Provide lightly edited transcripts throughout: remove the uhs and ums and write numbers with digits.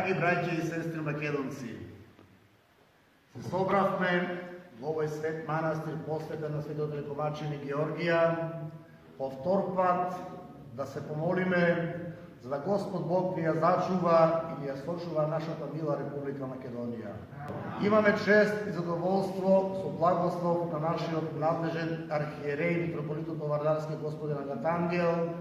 Драги браќа и сестри македонци, се собравме во овој свет манастир посветен на светот лекомачени Георгија, повтор пат да се помолиме за да Господ Бог ни ја зачува и ни ја сочува нашата мила Република Македонија. Имаме чест и задоволство со благослов на нашиот надлежен архиерей митрополитот Вардарски господин Агатангел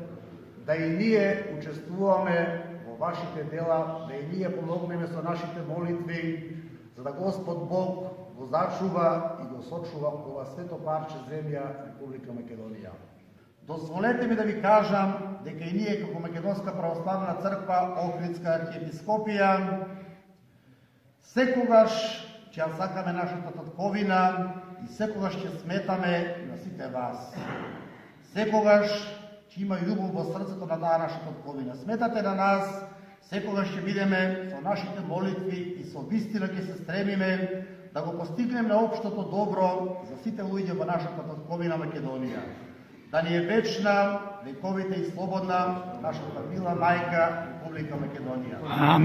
да и ние учествуваме во вашите дела, да и ние помогнеме со нашите молитви, за да Господ Бог го зачува и го сочува ова свето парче земја Република Македонија. Дозволете ми да ви кажам дека и ние како Македонска православна црква Охридска архиепископија секогаш ќе ја сакаме нашата татковина и секогаш ќе сметаме на сите вас. Секогаш ќе има љубов во срцето на таа наша татковина. Сметате на нас, секогаш ќе бидеме со нашите молитви и со вистина ќе се стремиме да го постигнеме општото добро за сите луѓе во нашата татковина Македонија. Да ни е вечна, вековите и слободна нашата мила мајка Република Македонија.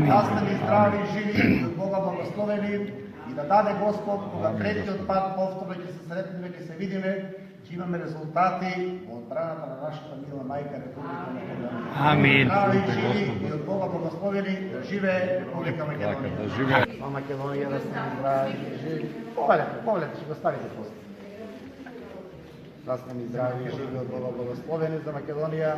Да сте ни здрави, живи, од Бога благословени и да даде Господ кога третиот пат повторно ќе се сретнеме, ќе се видиме, ќе имаме резултати во одбраната на нашата мила мајка Република Македонија. Амин. Здрави, живи и од Бога благословени, да живее Република Македонија. Да живее. А Македонија да сте здрави, живи. Погледнете, ќе го ставите после. Да сте ни здрави и живи од Бога благословени за Македонија.